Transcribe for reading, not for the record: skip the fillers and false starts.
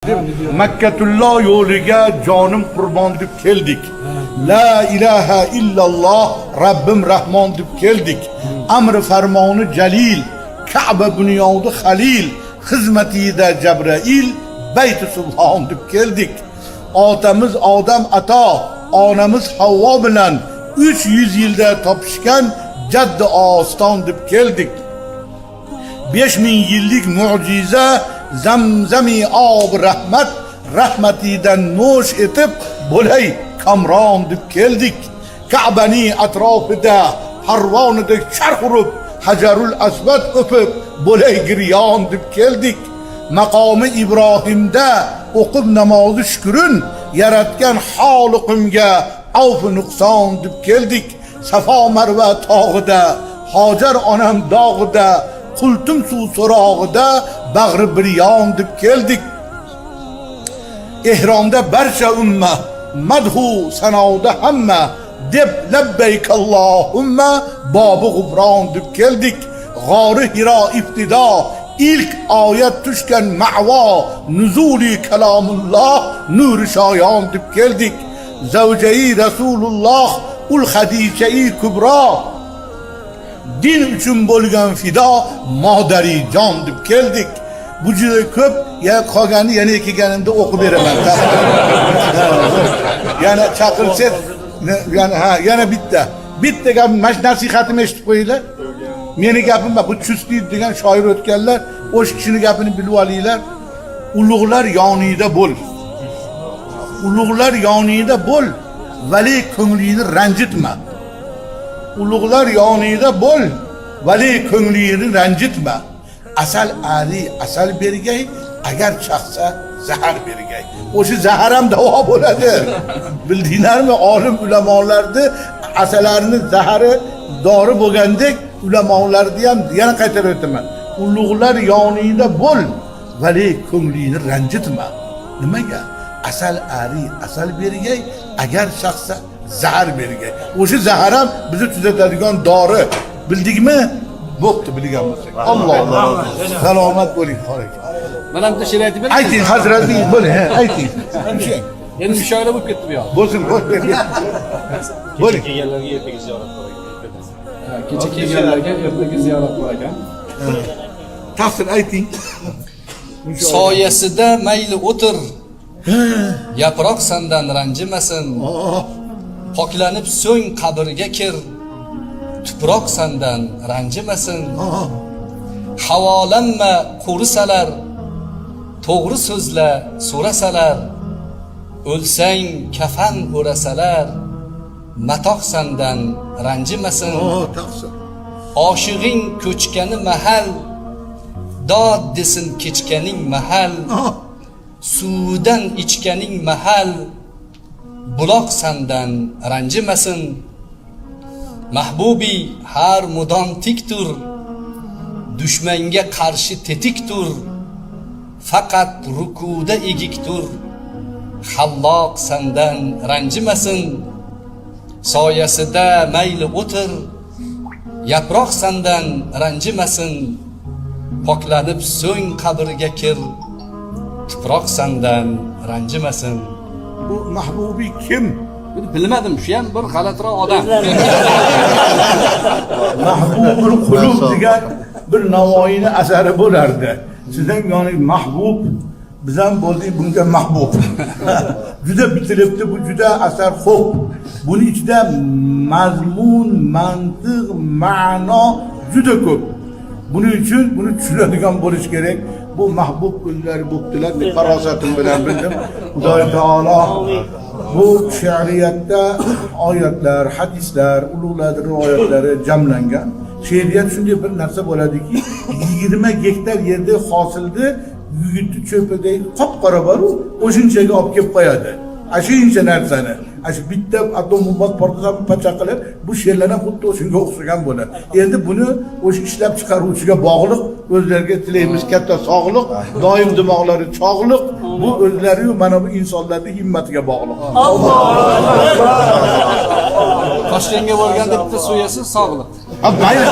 deb Makkatulloh yo'liga jonim qurbon deb keldik. La ilaha illalloh Rabbim Rahmon deb keldik. Amri farmoni jalil, Ka'ba bunyodi halil, xizmatida Jabrail, Bayt-i Subhan deb keldik. Otamiz Odam ato, onamiz Havvo bilan 300 yilda topishgan jaddi oston deb keldik. 5000 yillik mucize zamzami ob rahmat, rahmatidan no'sh etib bo'lay kamron deb keldik. Ka'bani atrofida parvonidek charx urib, Hajarul Asvad o'pib bo'lay giryon deb keldik. Maqomi Ibrohimda o'qib namozi shukrin, yaratgan xoliqimga avf nuqson deb keldik. Safo Marva tog'ida, Hojar onam dog'ida, Qultum suv so'rog'ida bag'ri biryon deb keldik. Ehromda barcha umma, madhu sanoda hamma deb labbayk Allohumma bobi g'ufron deb keldik. G'ori Hiro ibtido ilk oyat tushgan ma'vo, nuzuli kalomulloh nuri shoyon deb keldik. Zavjai Rasululloh ul Hadijai kubro, din uchun bo'lgan fido modari jon deb keldik. Bu juda ko'p, ya qolgani yana kelganimda o'qib beraman. Yana chaqirsak, yana bitta gap nasihatimi eshitib qo'yinglar. Meni gapim bu Chustiyevich degan shoir o'tganlar, o'sha kishini gapini bilib olinglar. Ulug'lar yonida bo'l. Ulug'lar yonida bo'l, vali ko'nglingni ranjitma. Ulug'lar yonida bo'l, vali ko'nglingni ranjitma. Asal ali asal bergay, agar chaqsa zahar bergay. O'sha zahar ham davo bo'ladi. Bildinglarmi? Olim ulamolarni asalarini zahari dori bo'lgandek, ulamolarni ham yana qaytarib o'taman. Ulug'lar yonida bo'l, vali ko'nglingni ranjitma. Nimaga? Asal ali asal bergay, agar chaqsa zahar bergay. O'sha zahar ham bizni tuzatadigan dori. Bildingmi? Bo'pti, bilgan bo'lsak. Alloh salomat bo'ling, xo'rak. Mana bitta she'r aytib bering. Ayting, hazratingiz bo'ling, ayting. Endi mushoira bo'lib ketdi bu yoq. Bo'lsin, bo'ling. Kelganlarga ertaga ziyorat bor ekan. Kecha kelganlarga ertaga ziyorat bor ekan. Tafsir ayting. Soyasida mayli o'tir. Yaproq sendan ranjimasin. Poklanib so'ng qabrga kir. Tuproq sendan ranjimasin. Havolanma qurisalar, to'g'ri so'zla so'rasalar, o'lsang kafan o'rasalar, matoq sendan ranjimasin. Oshig'ing ko'chgani mahal, dod desin kechganing mahal, suvdan ichganing mahal, buloq sendan ranjimasin. Mahbubi har mudom tik tur, dushmanga qarshi tetik tur, faqat rukuda egik tur, Halloq sendan ranjimasin. Soyasida mayli o'tir, yaproq sendan ranjimasin. Poklanib so'ng qabrga kir, tuproq sendan ranjimasin. Bu Mahbubi kim? Bilmadim, shu ham bir g'alatiroq odam. Mahbubul qulub degan bir Navoiyning asari bo'lardi. Sizdan yoni mahbub, biz ham bo'ldik bunga mahbub. Juda bitilibdi, bu juda asar xo'p. Buni ichida mazmun, mantiq, ma'no juda ko'p. Buning uchun buni tushunadigan bo'lish kerak. Bu mahbub kunlar bo'ptilar deb farosatim bilan bildim. Xudoy taolo bu she'riyatda oyatlar, hadislar, ulug'lar rivoyatlari jamlangan. She'riyat shunday bir narsa bo'ladiki, 20 gektar yerda hosilni yigitni cho'pidagi qop-qora bor-u, o'shunchaga olib kelib qo'yadi. Ashuncha narsani, ash bitta atombomba portlab pachaqilib, bu she'rlar ham xuddi o'shunga o'xshagan bo'ladi. Endi buni o'sha ishlab chiqaruvchiga bog'liq, o'zlariga tilaymiz katta sog'liq, doim dimoqlari chog'liq, bu o'zlari mana bu insonlarning himmatiga bog'liq. Toshkentga borganda bitta so'yasiz sog'liq. Ha, mayli.